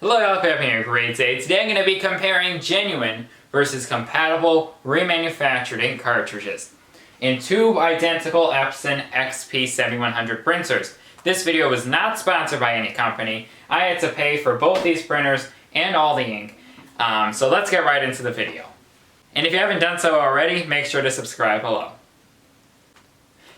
Hello, y'all, hope you're having a great day. Today I'm going to be comparing genuine versus compatible remanufactured ink cartridges in two identical Epson XP7100 printers. This video was not sponsored by any company. I had to pay for both these printers and all the ink. So let's get right into the video. And if you haven't done so already, make sure to subscribe below.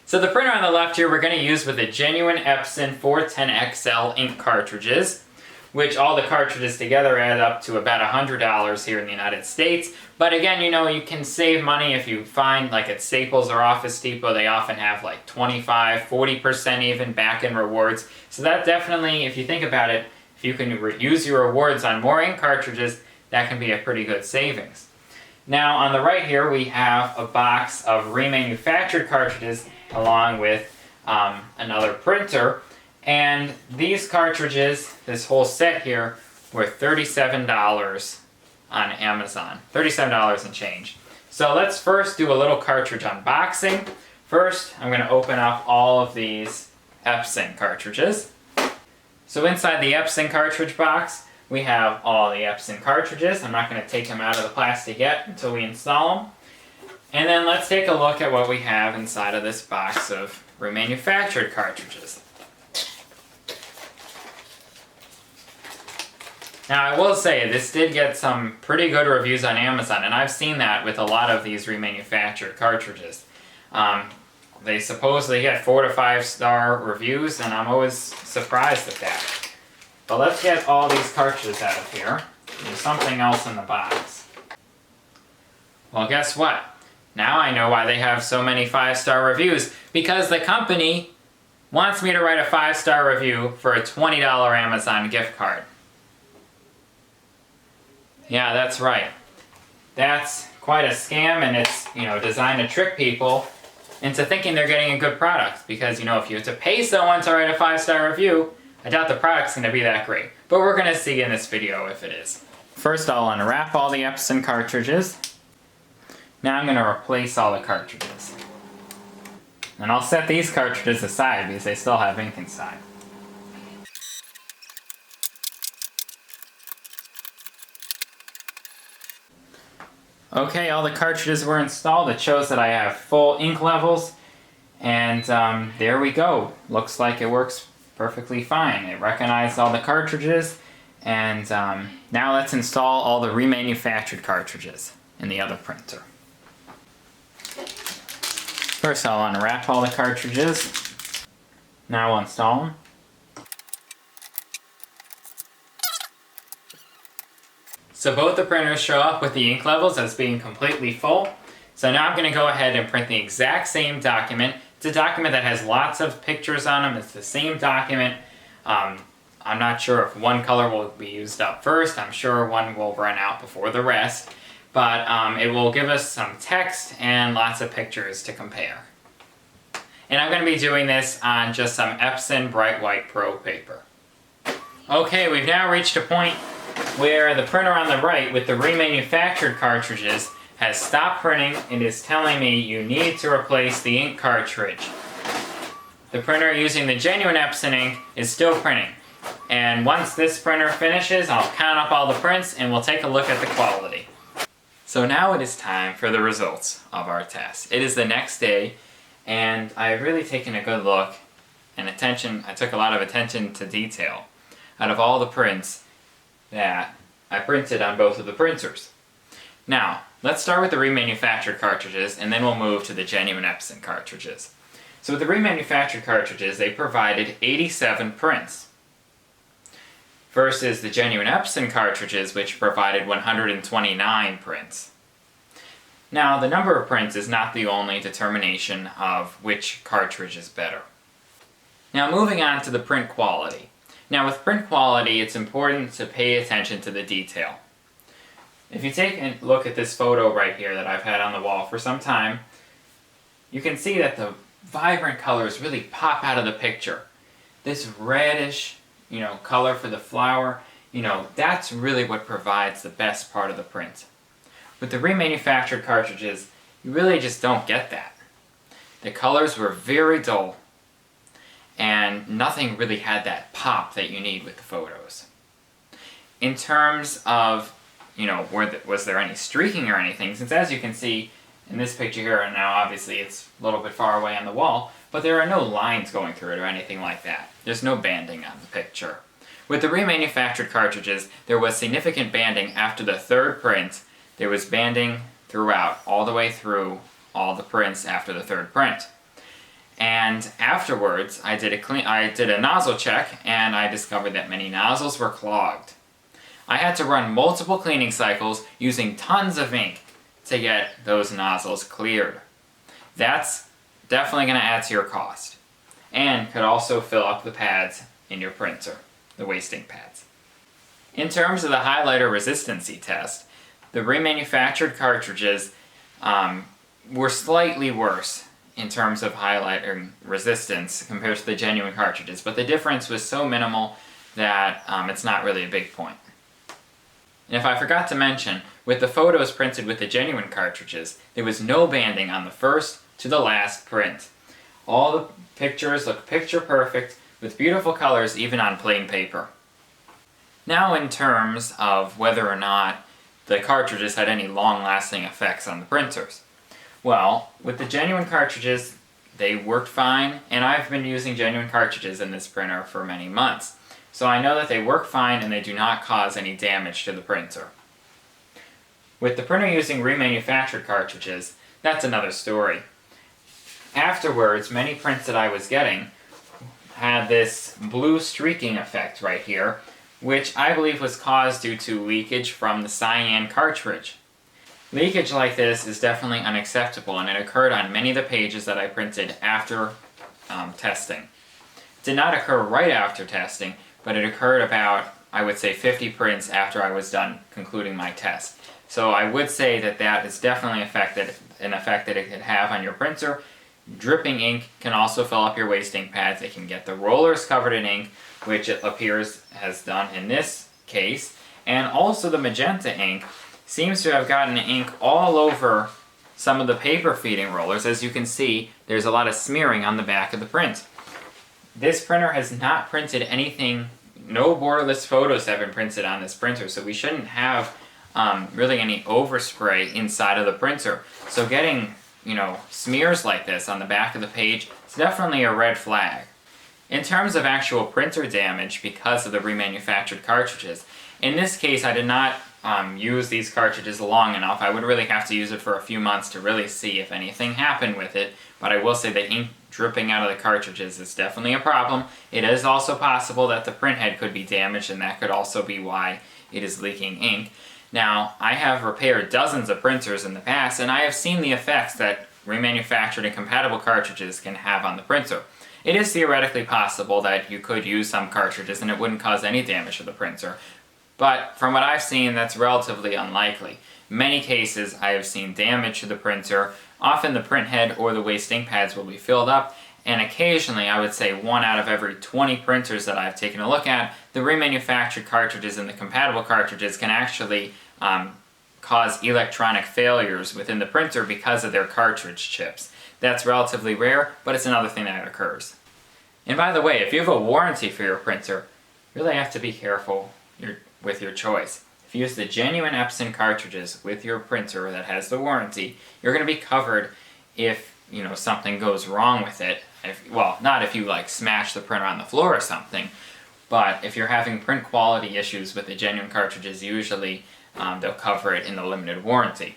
So the printer on the left here we're going to use with the genuine Epson 410XL ink cartridges, which all the cartridges together add up to about $100 here in the United States. But again, you know, you can save money if you find, like at Staples or Office Depot, they often have like 25, 40% even back in rewards. So that definitely, if you think about it, if you can use your rewards on more ink cartridges, that can be a pretty good savings. Now on the right here we have a box of remanufactured cartridges along with another printer. And these cartridges, this whole set here, were $37 on Amazon. $37 and change. So let's first do a little cartridge unboxing. First, I'm going to open up all of these Epson cartridges. So inside the Epson cartridge box, we have all the Epson cartridges. I'm not going to take them out of the plastic yet until we install them. And then let's take a look at what we have inside of this box of remanufactured cartridges. Now I will say, this did get some pretty good reviews on Amazon, and I've seen that with a lot of these remanufactured cartridges. They supposedly get 4 to 5 star reviews, and I'm always surprised at that. But let's get all these cartridges out of here. There's something else in the box. Well, guess what? Now I know why they have so many 5-star reviews. Because the company wants me to write a 5-star review for a $20 Amazon gift card. Yeah, that's right. That's quite a scam, and it's, you know, designed to trick people into thinking they're getting a good product. Because, you know, if you have to pay someone to write a 5-star review, I doubt the product's going to be that great. But we're going to see in this video if it is. First, I'll unwrap all the Epson cartridges. Now I'm going to replace all the cartridges. And I'll set these cartridges aside because they still have ink inside. Okay, all the cartridges were installed. It shows that I have full ink levels. And there we go. Looks like it works perfectly fine. It recognized all the cartridges. And now let's install all the remanufactured cartridges in the other printer. First I'll unwrap all the cartridges. Now I'll install them. So both the printers show up with the ink levels as being completely full. So now I'm going to go ahead and print the exact same document. It's a document that has lots of pictures on them. It's the same document. I'm not sure if one color will be used up first. I'm sure one will run out before the rest. But it will give us some text and lots of pictures to compare. And I'm going to be doing this on just some Epson Bright White Pro paper. Okay, we've now reached a point where the printer on the right with the remanufactured cartridges has stopped printing and is telling me you need to replace the ink cartridge. The printer using the genuine Epson ink is still printing. And once this printer finishes, I'll count up all the prints and we'll take a look at the quality. So now it is time for the results of our test. It is the next day, and I've really taken a good look and I took a lot of attention to detail out of all the prints that I printed on both of the printers. Now, let's start with the remanufactured cartridges, and then we'll move to the genuine Epson cartridges. So with the remanufactured cartridges, they provided 87 prints, versus the genuine Epson cartridges, which provided 129 prints. Now, the number of prints is not the only determination of which cartridge is better. Now, moving on to the print quality. Now, with print quality, it's important to pay attention to the detail. If you take a look at this photo right here that I've had on the wall for some time, you can see that the vibrant colors really pop out of the picture. This reddish, you know, color for the flower, you know, that's really what provides the best part of the print. With the remanufactured cartridges, you really just don't get that. The colors were very dull, and nothing really had that pop that you need with the photos. in terms of, was there any streaking or anything, since as you can see in this picture here, and now obviously it's a little bit far away on the wall, but there are no lines going through it or anything like that. There's no banding on the picture. With the remanufactured cartridges, there was significant banding after the third print. There was banding throughout, all the way through all the prints after the third print. And afterwards, I did a nozzle check, and I discovered that many nozzles were clogged. I had to run multiple cleaning cycles using tons of ink to get those nozzles cleared. That's definitely going to add to your cost, and could also fill up the pads in your printer, the waste ink pads. In terms of the highlighter resistancy test, the remanufactured cartridges were slightly worse in terms of highlighter resistance compared to the genuine cartridges, but the difference was so minimal that it's not really a big point. And if I forgot to mention, with the photos printed with the genuine cartridges, there was no banding on the first to the last print. All the pictures look picture perfect, with beautiful colors even on plain paper. Now in terms of whether or not the cartridges had any long-lasting effects on the printers. Well, with the genuine cartridges, they worked fine, and I've been using genuine cartridges in this printer for many months. So I know that they work fine and they do not cause any damage to the printer. With the printer using remanufactured cartridges, that's another story. Afterwards, many prints that I was getting had this blue streaking effect right here, which I believe was caused due to leakage from the cyan cartridge. Leakage like this is definitely unacceptable, and it occurred on many of the pages that I printed after testing. It did not occur right after testing, but it occurred about, I would say, 50 prints after I was done concluding my test. So I would say that that is definitely an effect that it could have on your printer. Dripping ink can also fill up your waste ink pads. It can get the rollers covered in ink, which it appears has done in this case. And also the magenta ink seems to have gotten ink all over some of the paper feeding rollers. As you can see, there's a lot of smearing on the back of the print. This printer has not printed anything, no borderless photos have been printed on this printer, so we shouldn't have really any overspray inside of the printer. So getting, smears like this on the back of the page, it's definitely a red flag. In terms of actual printer damage because of the remanufactured cartridges, in this case I did not use these cartridges long enough. I would really have to use it for a few months to really see if anything happened with it, but I will say that ink dripping out of the cartridges is definitely a problem. It is also possible that the print head could be damaged, and that could also be why it is leaking ink. Now, I have repaired dozens of printers in the past, and I have seen the effects that remanufactured and compatible cartridges can have on the printer. It is theoretically possible that you could use some cartridges and it wouldn't cause any damage to the printer, but from what I've seen, that's relatively unlikely. In many cases, I have seen damage to the printer. Often the print head or the waste ink pads will be filled up, and occasionally, I would say 1 out of every 20 printers that I've taken a look at, the remanufactured cartridges and the compatible cartridges can actually cause electronic failures within the printer because of their cartridge chips. That's relatively rare, but it's another thing that occurs. And by the way, if you have a warranty for your printer, you really have to be careful with your choice. If you use the genuine Epson cartridges with your printer that has the warranty, you're going to be covered if something goes wrong with it. Not if you smash the printer on the floor or something, but if you're having print quality issues with the genuine cartridges, usually they'll cover it in the limited warranty.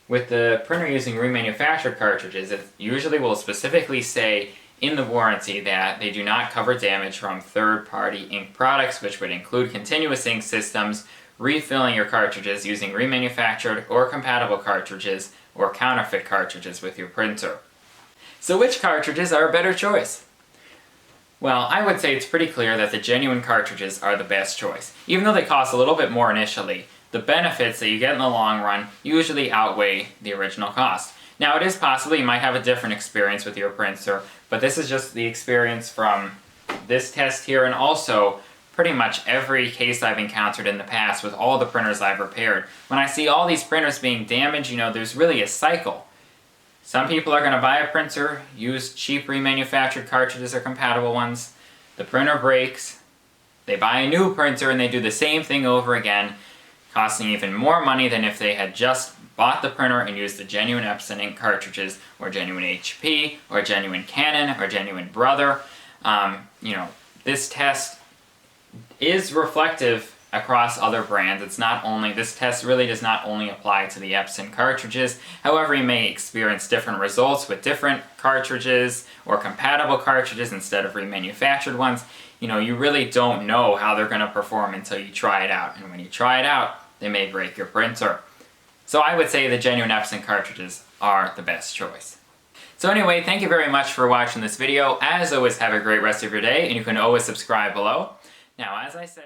With the printer using remanufactured cartridges, it usually will specifically say in the warranty that they do not cover damage from third-party ink products, which would include continuous ink systems, refilling your cartridges using remanufactured or compatible cartridges, or counterfeit cartridges with your printer. So which cartridges are a better choice? Well, I would say it's pretty clear that the genuine cartridges are the best choice. Even though they cost a little bit more initially, the benefits that you get in the long run usually outweigh the original cost. Now, it is possible you might have a different experience with your printer, but this is just the experience from this test here, and also pretty much every case I've encountered in the past with all the printers I've repaired. When I see all these printers being damaged, there's really a cycle. Some people are going to buy a printer, use cheap remanufactured cartridges or compatible ones, the printer breaks, They buy a new printer and they do the same thing over again, costing even more money than if they had just bought the printer and used the genuine Epson ink cartridges, or genuine HP, or genuine Canon, or genuine Brother. This test is reflective across other brands. This test really does not only apply to the Epson cartridges. However, you may experience different results with different cartridges or compatible cartridges instead of remanufactured ones. You really don't know how they're going to perform until you try it out. And when you try it out, they may break your printer. So I would say the genuine Epson cartridges are the best choice. So anyway, thank you very much for watching this video. As always, have a great rest of your day, and you can always subscribe below. Now, as I said...